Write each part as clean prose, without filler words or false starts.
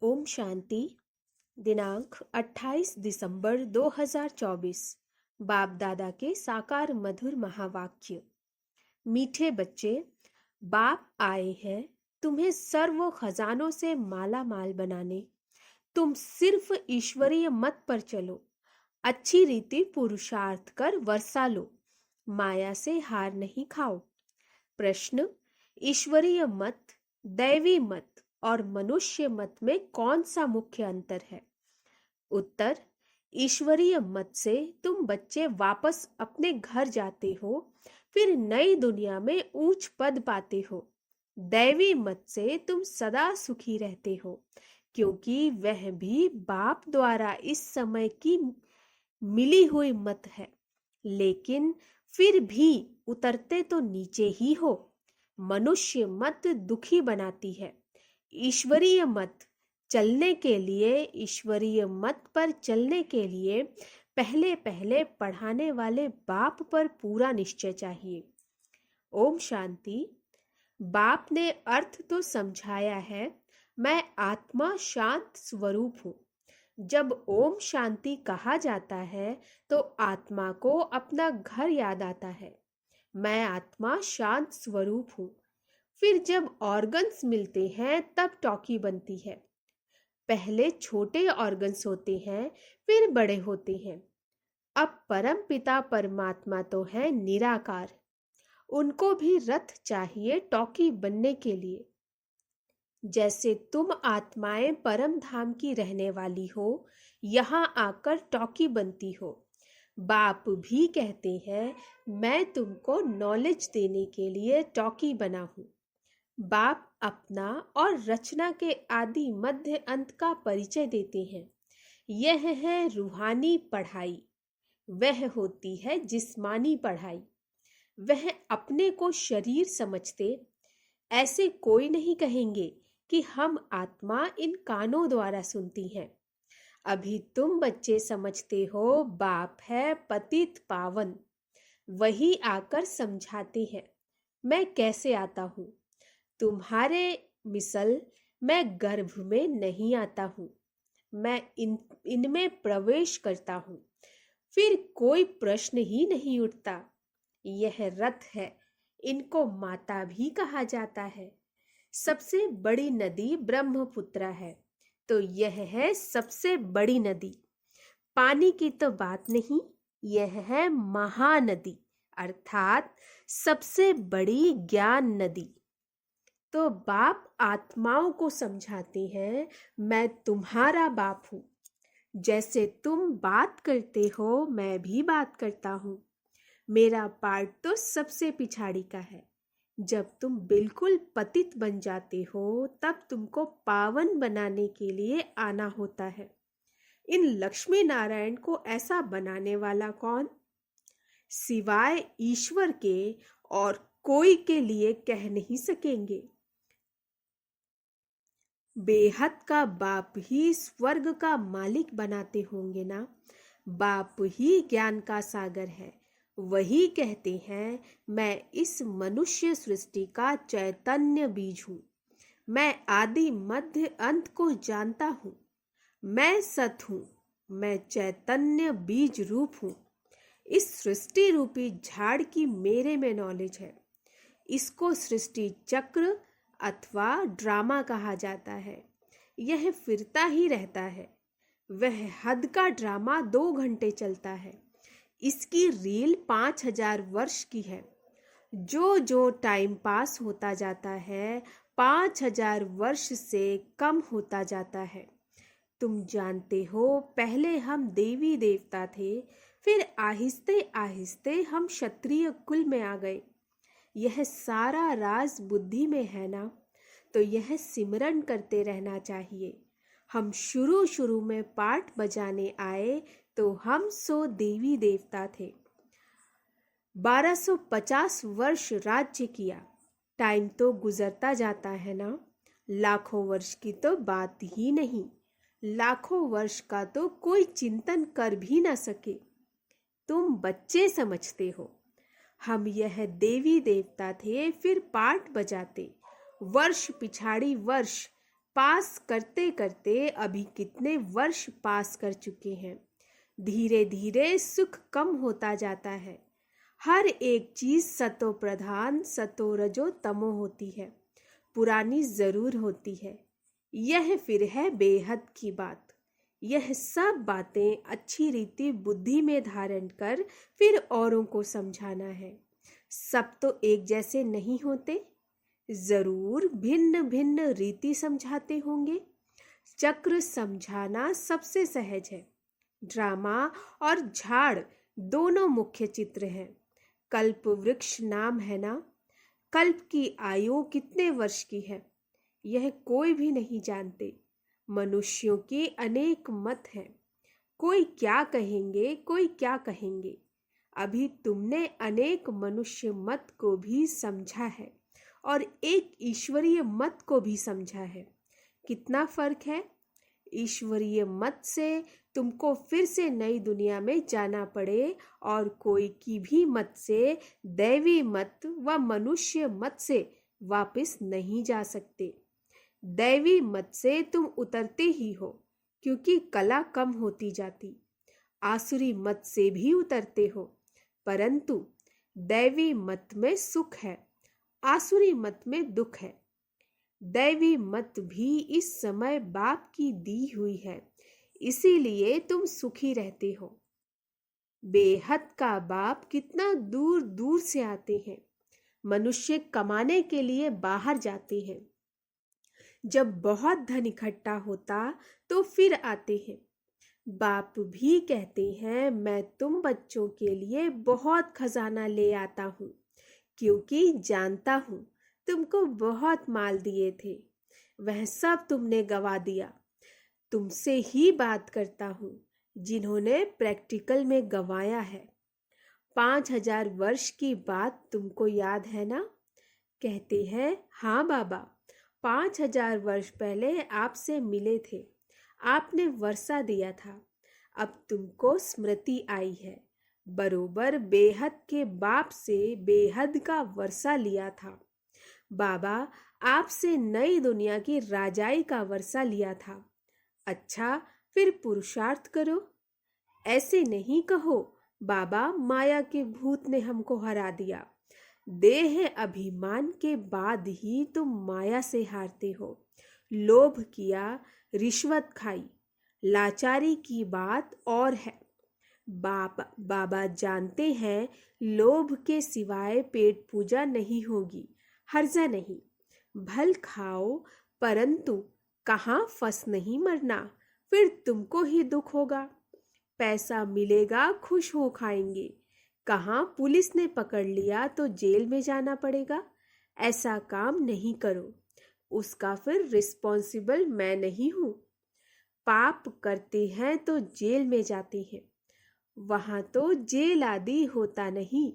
ओम शांति। दिनांक 28 दिसंबर 2024। बाप दादा के साकार मधुर महावाक्य। मीठे बच्चे, बाप आए हैं तुम्हें सर्व खजानों से माला माल बनाने। तुम सिर्फ ईश्वरीय मत पर चलो, अच्छी रीति पुरुषार्थ कर वर्षा लो, माया से हार नहीं खाओ। प्रश्न: ईश्वरीय मत, दैवी मत और मनुष्य मत में कौन सा मुख्य अंतर है? उत्तर: ईश्वरीय मत से तुम बच्चे वापस अपने घर जाते हो, फिर नई दुनिया में ऊंच पद पाते हो। दैवी मत से तुम सदा सुखी रहते हो, क्योंकि वह भी बाप द्वारा इस समय की मिली हुई मत है, लेकिन फिर भी उतरते तो नीचे ही हो। मनुष्य मत दुखी बनाती है। ईश्वरीय मत चलने के लिए, ईश्वरीय मत पर चलने के लिए पहले पहले पढ़ाने वाले बाप पर पूरा निश्चय चाहिए। ओम शांति। बाप ने अर्थ तो समझाया है, मैं आत्मा शांत स्वरूप हूँ। जब ओम शांति कहा जाता है तो आत्मा को अपना घर याद आता है। मैं आत्मा शांत स्वरूप हूँ। फिर जब ऑर्गन्स मिलते हैं तब टॉकी बनती है। पहले छोटे ऑर्गन्स होते हैं, फिर बड़े होते हैं। अब परम पिता परमात्मा तो है निराकार, उनको भी रथ चाहिए टॉकी बनने के लिए। जैसे तुम आत्माएं परम धाम की रहने वाली हो, यहाँ आकर टॉकी बनती हो। बाप भी कहते हैं, मैं तुमको नॉलेज देने के लिए टॉकी बना हूँ। बाप अपना और रचना के आदि मध्य अंत का परिचय देते हैं। यह है रूहानी पढ़ाई, वह होती है जिस्मानी पढ़ाई। वह अपने को शरीर समझते, ऐसे कोई नहीं कहेंगे कि हम आत्मा इन कानों द्वारा सुनती हैं। अभी तुम बच्चे समझते हो बाप है पतित पावन, वही आकर समझाते हैं मैं कैसे आता हूँ। तुम्हारे मिसल मैं गर्भ में नहीं आता हूँ, मैं इनमें प्रवेश करता हूँ, फिर कोई प्रश्न ही नहीं उठता। यह रथ है, इनको माता भी कहा जाता है। सबसे बड़ी नदी ब्रह्मपुत्र है, तो यह है सबसे बड़ी नदी। पानी की तो बात नहीं, यह है महानदी, अर्थात सबसे बड़ी ज्ञान नदी। तो बाप आत्माओं को समझाते हैं, मैं तुम्हारा बाप हूँ। जैसे तुम बात करते हो, मैं भी बात करता हूँ। मेरा पार्ट तो सबसे पिछाड़ी का है। जब तुम बिल्कुल पतित बन जाते हो, तब तुमको पावन बनाने के लिए आना होता है। इन लक्ष्मी नारायण को ऐसा बनाने वाला कौन? सिवाय ईश्वर के और कोई के लिए कह नहीं सकेंगे। बेहद का बाप ही स्वर्ग का मालिक बनाते होंगे ना। बाप ही ज्ञान का सागर है। वही कहते हैं, मैं इस मनुष्य सृष्टि का चैतन्य बीज हूँ। मैं आदि मध्य अंत को जानता हूँ। मैं सत हूँ, मैं चैतन्य बीज रूप हूँ। इस सृष्टि रूपी झाड़ की मेरे में नॉलेज है। इसको सृष्टि चक्र अथवा ड्रामा कहा जाता है। यह फिरता ही रहता है। वह हद का ड्रामा 2 घंटे चलता है। इसकी रील 5000 वर्ष की है। जो जो टाइम पास होता जाता है, 5000 वर्ष से कम होता जाता है। तुम जानते हो, पहले हम देवी देवता थे, फिर आहिस्ते आहिस्ते हम क्षत्रिय कुल में आ गए। यह सारा राज बुद्धि में है ना, तो यह सिमरन करते रहना चाहिए। हम शुरू शुरू में पाठ बजाने आए तो हम सो देवी देवता थे। 1250 वर्ष राज्य किया। टाइम तो गुजरता जाता है ना। लाखों वर्ष की तो बात ही नहीं। लाखों वर्ष का तो कोई चिंतन कर भी ना सके। तुम बच्चे समझते हो। हम यह देवी देवता थे, फिर पाठ बजाते, वर्ष पिछाड़ी वर्ष पास करते करते अभी कितने वर्ष पास कर चुके हैं। धीरे धीरे सुख कम होता जाता है। हर एक चीज सतो प्रधान सतो रजो तमो होती है, पुरानी जरूर होती है। यह फिर है बेहद की बात। यह सब बातें अच्छी रीति बुद्धि में धारण कर फिर औरों को समझाना है। सब तो एक जैसे नहीं होते, जरूर भिन्न भिन्न रीति समझाते होंगे। चक्र समझाना सबसे सहज है। ड्रामा और झाड़ दोनों मुख्य चित्र हैं। कल्प वृक्ष नाम है ना। कल्प की आयु कितने वर्ष की है यह कोई भी नहीं जानते। मनुष्यों के अनेक मत हैं। कोई क्या कहेंगे, कोई क्या कहेंगे। अभी तुमने अनेक मनुष्य मत को भी समझा है और एक ईश्वरीय मत को भी समझा है। कितना फर्क है। ईश्वरीय मत से तुमको फिर से नई दुनिया में जाना पड़े और कोई की भी मत से, दैवी मत व मनुष्य मत से वापस नहीं जा सकते। दैवी मत से तुम उतरते ही हो क्योंकि कला कम होती जाती। आसुरी मत से भी उतरते हो, परंतु दैवी मत में सुख है, आसुरी मत में दुख है। दैवी मत भी इस समय बाप की दी हुई है, इसीलिए तुम सुखी रहते हो। बेहद का बाप कितना दूर दूर से आते हैं। मनुष्य कमाने के लिए बाहर जाते हैं। जब बहुत धन इकट्ठा होता तो फिर आते हैं। बाप भी कहते हैं मैं तुम बच्चों के लिए बहुत खजाना ले आता हूँ, क्योंकि जानता हूँ तुमको बहुत माल दिए थे, वह सब तुमने गवा दिया। तुमसे ही बात करता हूँ जिन्होंने प्रैक्टिकल में गवाया है। 5000 वर्ष की बात तुमको याद है ना। कहते हैं हाँ बाबा, 5000 वर्ष पहले आपसे मिले थे, आपने वर्षा दिया था। अब तुमको स्मृति आई है। बरोबर बेहद के बाप से बेहद का वर्षा लिया था। बाबा आपसे नई दुनिया की राजाई का वर्षा लिया था। अच्छा फिर पुरुषार्थ करो। ऐसे नहीं कहो बाबा माया के भूत ने हमको हरा दिया। देह अभिमान के बाद ही तुम माया से हारते हो। लोभ किया, रिश्वत खाई, लाचारी की बात और है। बाबा जानते हैं लोभ के सिवाय पेट पूजा नहीं होगी। हर्जा नहीं, भल खाओ परंतु कहाँ फंस नहीं मरना, फिर तुमको ही दुख होगा। पैसा मिलेगा खुश हो खाएंगे, कहाँ पुलिस ने पकड़ लिया तो जेल में जाना पड़ेगा। ऐसा काम नहीं करो, उसका फिर रिस्पॉन्सिबल मैं नहीं हूँ। पाप करते हैं तो जेल में जाते हैं, वहां तो जेल आदि होता नहीं।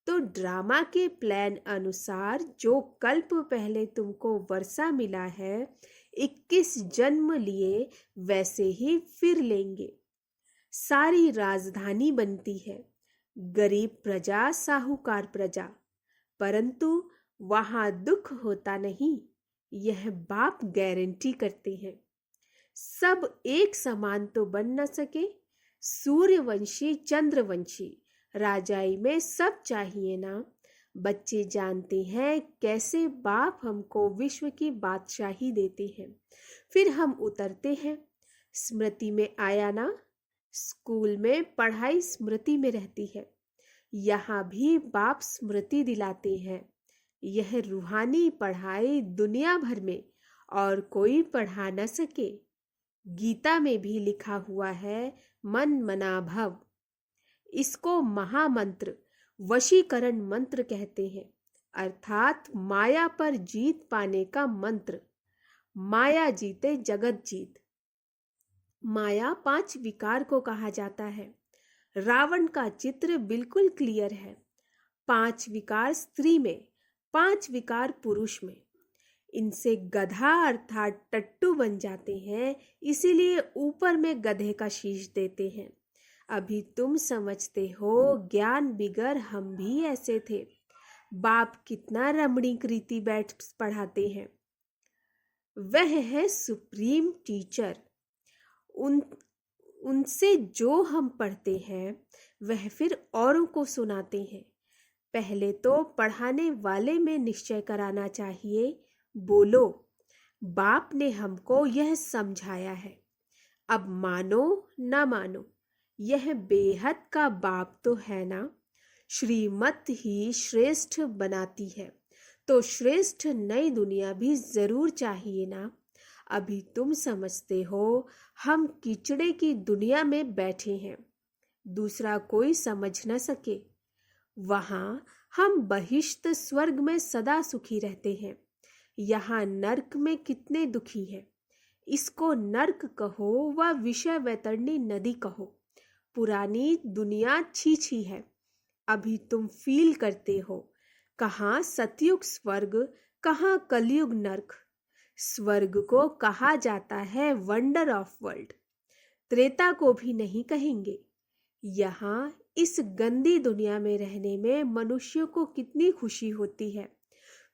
तो ड्रामा के प्लान अनुसार जो कल्प पहले तुमको वर्षा मिला है, 21 जन्म लिए वैसे ही फिर लेंगे। सारी राजधानी बनती है, गरीब प्रजा साहूकार प्रजा, परंतु वहां दुख होता नहीं, यह बाप गारंटी करते हैं। सब एक समान तो बन न सके। सूर्यवंशी चंद्रवंशी राजाई में सब चाहिए ना। बच्चे जानते हैं कैसे बाप हमको विश्व की बादशाही देते हैं। फिर हम उतरते हैं। स्मृति में आया ना। स्कूल में पढ़ाई स्मृति में रहती है, यहाँ भी बाप स्मृति दिलाते हैं। यह रूहानी पढ़ाई दुनिया भर में और कोई पढ़ा न सके। गीता में भी लिखा हुआ है मन मना भव। इसको महामंत्र वशीकरण मंत्र कहते हैं, अर्थात माया पर जीत पाने का मंत्र। माया जीते जगत जीत। माया 5 विकार को कहा जाता है। रावण का चित्र बिल्कुल क्लियर है। 5 विकार स्त्री में, 5 विकार पुरुष में। इनसे गधा अर्थात टट्टू बन जाते हैं, इसीलिए ऊपर में गधे का शीश देते हैं। अभी तुम समझते हो ज्ञान बिगर हम भी ऐसे थे। बाप कितना रमणीक रीति बैठ पढ़ाते हैं। वह है सुप्रीम टीचर। उन उनसे जो हम पढ़ते हैं वह फिर औरों को सुनाते हैं। पहले तो पढ़ाने वाले में निश्चय कराना चाहिए। बोलो, बाप ने हमको यह समझाया है, अब मानो ना मानो, यह बेहद का बाप तो है ना। श्रीमत ही श्रेष्ठ बनाती है, तो श्रेष्ठ नई दुनिया भी जरूर चाहिए ना। अभी तुम समझते हो हम कीचड़े की दुनिया में बैठे हैं, दूसरा कोई समझ न सके। वहां हम बहिष्त स्वर्ग में सदा सुखी रहते हैं, यहाँ नर्क में कितने दुखी हैं। इसको नर्क कहो व विषय वैतरणी नदी कहो, पुरानी दुनिया छी है। अभी तुम फील करते हो, कहाँ सतयुग स्वर्ग, कहाँ कलयुग नर्क। स्वर्ग को कहा जाता है वंडर ऑफ वर्ल्ड, त्रेता को भी नहीं कहेंगे। यहाँ इस गंदी दुनिया में रहने में मनुष्यों को कितनी खुशी होती है।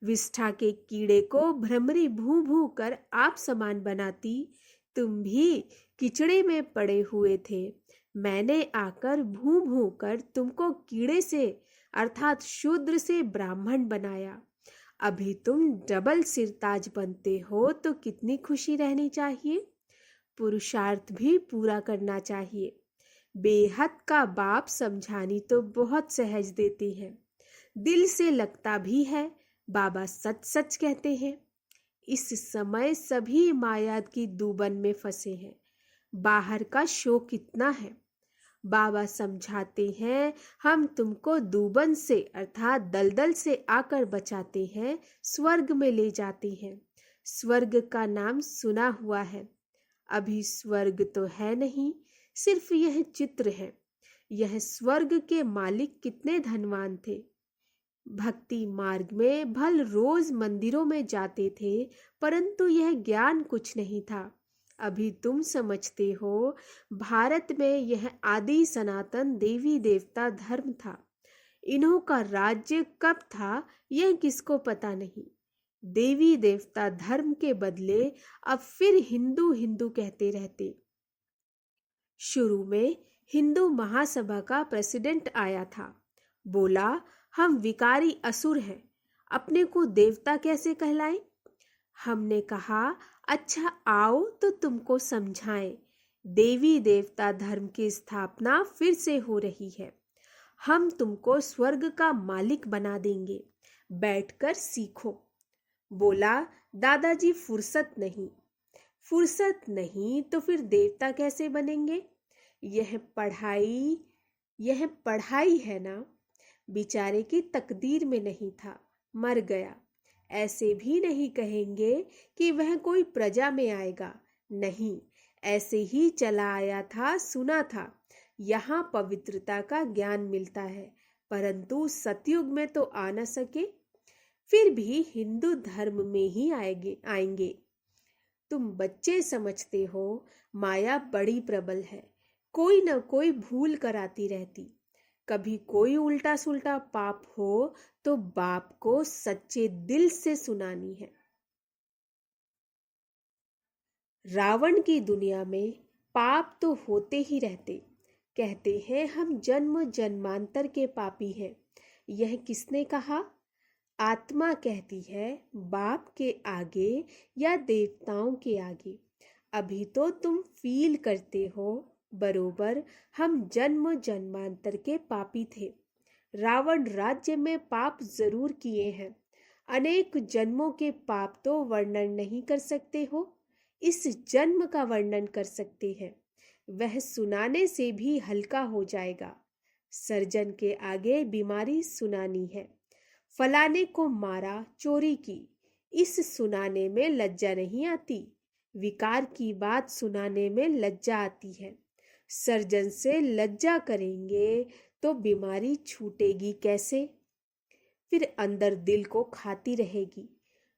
विष्ठा के कीड़े को भ्रमरी भू भू कर आप समान बनाती, तुम भी कीचड़े में पड़े हुए थे, मैंने आकर भू भू कर तुमको कीड़े से अर्थात शूद्र से ब्राह्मण बनाया। अभी तुम डबल सिरताज बनते हो तो कितनी खुशी रहनी चाहिए। पुरुषार्थ भी पूरा करना चाहिए। बेहद का बाप समझानी तो बहुत सहज देते हैं, दिल से लगता भी है। बाबा सच सच कहते हैं। इस समय सभी माया की दूबन में फंसे हैं, बाहर का शो कितना है। बाबा समझाते हैं, हम तुमको दूबन से अर्थात दलदल से आकर बचाते हैं, स्वर्ग में ले जाते हैं। स्वर्ग का नाम सुना हुआ है, अभी स्वर्ग तो है नहीं, सिर्फ यह चित्र है। यह स्वर्ग के मालिक कितने धनवान थे। भक्ति मार्ग में भल रोज मंदिरों में जाते थे, परंतु यह ज्ञान कुछ नहीं था। अभी तुम समझते हो, भारत में यह आदि सनातन देवी देवता धर्म था। इन्हों का राज्य कब था यह किसको पता नहीं। देवी देवता धर्म के बदले अब फिर हिंदू हिंदू कहते रहते। शुरू में हिंदू महासभा का प्रेसिडेंट आया था, बोला हम विकारी असुर हैं, अपने को देवता कैसे कहलाएं। हमने कहा अच्छा आओ तो तुमको समझाएं, देवी देवता धर्म की स्थापना फिर से हो रही है, हम तुमको स्वर्ग का मालिक बना देंगे, बैठकर सीखो। बोला दादाजी फुर्सत नहीं। फुर्सत नहीं तो फिर देवता कैसे बनेंगे। यह पढ़ाई है ना। बेचारे की तकदीर में नहीं था, मर गया। ऐसे भी नहीं कहेंगे कि वह कोई प्रजा में आएगा, नहीं, ऐसे ही चला आया था, सुना था यहाँ पवित्रता का ज्ञान मिलता है, परंतु सतयुग में तो आ न सके, फिर भी हिंदू धर्म में ही आएंगे। तुम बच्चे समझते हो माया बड़ी प्रबल है, कोई न कोई भूल कराती रहती। कभी कोई उल्टा सुल्टा पाप हो तो बाप को सच्चे दिल से सुनानी है। रावण की दुनिया में पाप तो होते ही रहते, कहते हैं हम जन्म जन्मांतर के पापी हैं। यह किसने कहा। आत्मा कहती है बाप के आगे या देवताओं के आगे। अभी तो तुम फील करते हो बरोबर हम जन्म जन्मांतर के पापी थे। रावण राज्य में पाप जरूर किए हैं, अनेक जन्मों के पाप तो वर्णन नहीं कर सकते हो, इस जन्म का वर्णन कर सकते हैं, वह सुनाने से भी हल्का हो जाएगा। सर्जन के आगे बीमारी सुनानी है, फलाने को मारा, चोरी की, इस सुनाने में लज्जा नहीं आती, विकार की बात सुनाने में लज्जा आती है। सर्जन से लज्जा करेंगे तो बीमारी छूटेगी कैसे। फिर अंदर दिल को खाती रहेगी,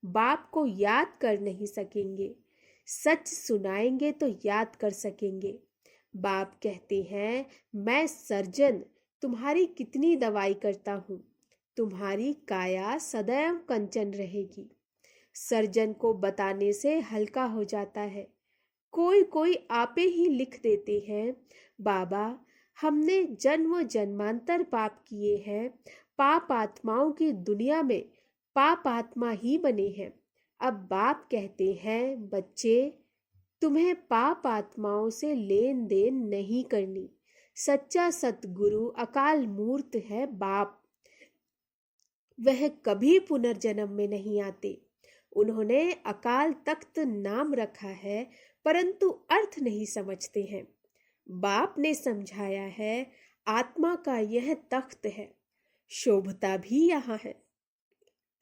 बाप को याद कर नहीं सकेंगे, सच सुनाएंगे तो याद कर सकेंगे। बाप कहते हैं मैं सर्जन तुम्हारी कितनी दवाई करता हूँ, तुम्हारी काया सदैव कंचन रहेगी। सर्जन को बताने से हल्का हो जाता है। कोई कोई आपे ही लिख देते हैं, बाबा हमने जन्म जन्मांतर पाप किए हैं, पाप आत्माओं की दुनिया में पाप आत्मा ही बने हैं। अब बाप कहते हैं, बच्चे तुम्हें पाप आत्माओं से लेन देन नहीं करनी। सच्चा सतगुरु अकाल मूर्त है बाप, वह कभी पुनर्जन्म में नहीं आते। उन्होंने अकाल तख्त नाम रखा है, परंतु अर्थ नहीं समझते हैं। बाप ने समझाया है, आत्मा का यह तख्त है, शोभता भी यहाँ है,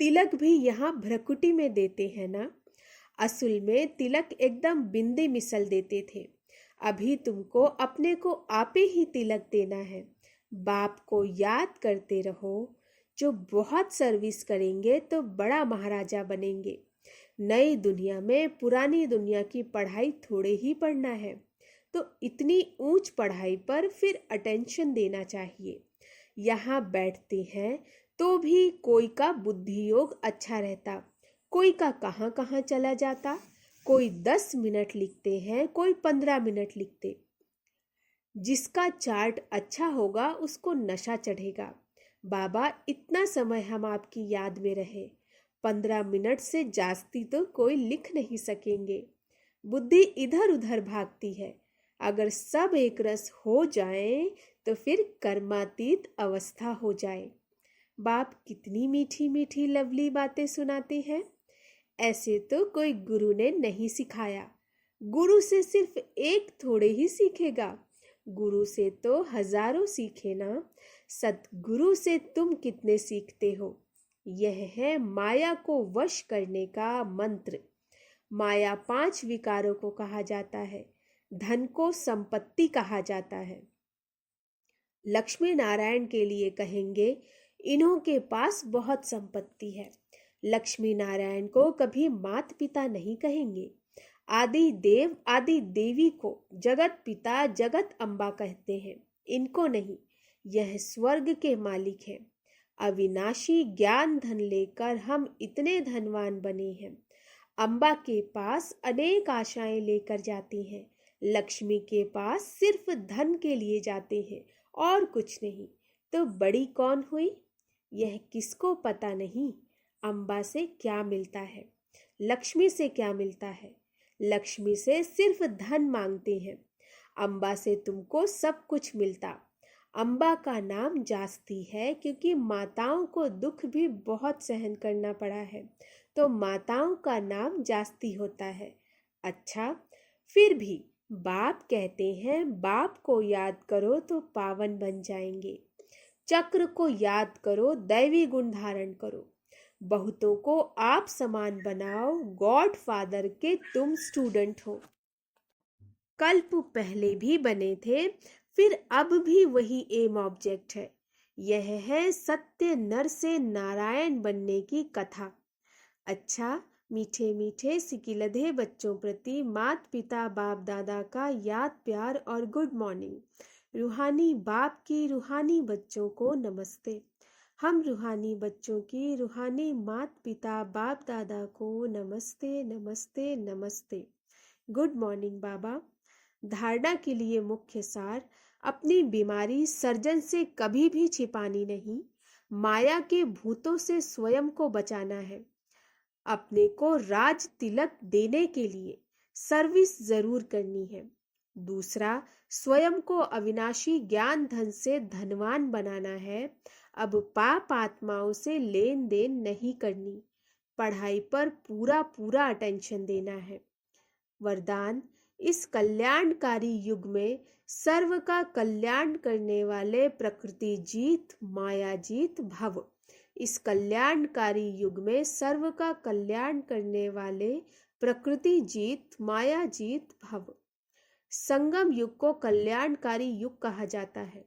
तिलक भी यहाँ भ्रकुटी में देते हैं ना। असल में तिलक एकदम बिंदी मिसल देते थे। अभी तुमको अपने को आपे ही तिलक देना है। बाप को याद करते रहो। जो बहुत सर्विस करेंगे तो बड़ा महाराजा बनेंगे। नई दुनिया में पुरानी दुनिया की पढ़ाई थोड़े ही पढ़ना है, तो इतनी ऊंच पढ़ाई पर फिर अटेंशन देना चाहिए। यहाँ बैठते हैं तो भी कोई का बुद्धि योग अच्छा रहता, कोई का कहाँ कहाँ चला जाता। कोई 10 मिनट लिखते हैं, कोई 15 मिनट लिखते। जिसका चार्ट अच्छा होगा उसको नशा चढ़ेगा। बाबा इतना समय हम आपकी याद में रहे, 15 मिनट से जास्ती तो कोई लिख नहीं सकेंगे। बुद्धि इधर उधर भागती है। अगर सब एक रस हो जाए तो फिर कर्मातीत अवस्था हो जाए। बाप कितनी मीठी मीठी लवली बातें सुनाते हैं। ऐसे तो कोई गुरु ने नहीं सिखाया। गुरु से सिर्फ एक थोड़े ही सीखेगा, गुरु से तो हजारों सीखे ना। सतगुरु से तुम कितने सीखते हो? यह है माया को वश करने का मंत्र। माया 5 विकारों को कहा जाता है। धन को संपत्ति कहा जाता है। लक्ष्मी नारायण के लिए कहेंगे, इन्हों के पास बहुत संपत्ति है। लक्ष्मी नारायण को कभी मात पिता नहीं कहेंगे। आदि देव आदि देवी को जगत पिता जगत अम्बा कहते हैं, इनको नहीं। यह स्वर्ग के मालिक हैं। अविनाशी ज्ञान धन लेकर हम इतने धनवान बने हैं। अम्बा के पास अनेक आशाएं लेकर जाती हैं। लक्ष्मी के पास सिर्फ धन के लिए जाते हैं और कुछ नहीं। तो बड़ी कौन हुई? यह किसको पता नहीं। अम्बा से क्या मिलता है, लक्ष्मी से क्या मिलता है? लक्ष्मी से सिर्फ धन मांगते हैं। अम्बा से तुमको सब कुछ मिलता। अम्बा का नाम जास्ती है क्योंकि माताओं को दुख भी बहुत सहन करना पड़ा है, तो माताओं का नाम जास्ती होता है। अच्छा, फिर भी बाप कहते हैं, बाप को याद करो तो पावन बन जाएंगे। चक्र को याद करो, दैवी गुण धारण करो। बहुतों को आप समान बनाओ। गॉड फादर के तुम स्टूडेंट हो। कल्प पहले भी बने थे, फिर अब भी वही एम ऑब्जेक्ट है। यह है सत्य नर से नारायण बनने की कथा। अच्छा, मीठे मीठे सिकिलधे बच्चों प्रति मात पिता बाप दादा का याद प्यार और गुड मॉर्निंग। रूहानी बाप की रूहानी बच्चों को नमस्ते। हम रूहानी बच्चों की रूहानी मात पिता बाप दादा को नमस्ते नमस्ते नमस्ते। गुड मॉर्निंग बाबा। धारणा के लिए मुख्य सार, अपनी बीमारी सर्जन से कभी भी छिपानी नहीं। माया के भूतों से स्वयं को बचाना है। अपने को राज तिलक देने के लिए सर्विस जरूर करनी है। दूसरा, स्वयं को अविनाशी ज्ञान धन से धनवान बनाना है। अब पाप आत्माओं से लेन देन नहीं करनी। पढ़ाई पर पूरा पूरा अटेंशन देना है। वरदान, इस कल्याणकारी युग में सर्व का कल्याण करने वाले प्रकृति जीत माया जीत भव। इस कल्याणकारी युग में सर्व का कल्याण करने वाले प्रकृति जीत माया जीत भव। संगम युग को कल्याणकारी युग कहा जाता है।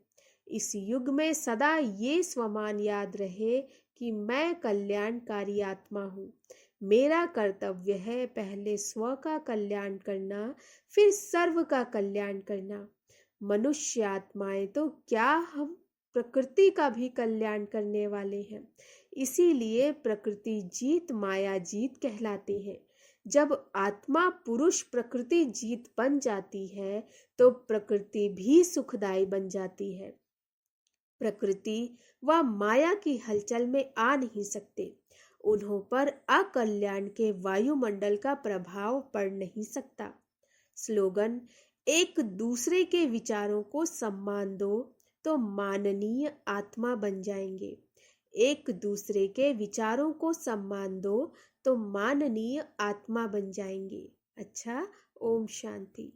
इस युग में सदा ये स्वमान याद रहे कि मैं कल्याणकारी आत्मा हूँ। मेरा कर्तव्य है पहले स्व का कल्याण करना, फिर सर्व का कल्याण करना। मनुष्य आत्माएं तो क्या हम प्रकृति का भी कल्याण करने वाले हैं। इसीलिए प्रकृति जीत माया जीत कहलाती है। जब आत्मा पुरुष प्रकृति जीत बन जाती है तो प्रकृति भी सुखदायी बन जाती है। प्रकृति व माया की हलचल में आ नहीं सकते। उन्हों पर अकल्याण के वायुमंडल का प्रभाव पड़ नहीं सकता। स्लोगन: एक दूसरे के विचारों को सम्मान दो तो माननीय आत्मा बन जाएंगे। एक दूसरे के विचारों को सम्मान दो तो माननीय आत्मा बन जाएंगे। अच्छा, ओम शांति।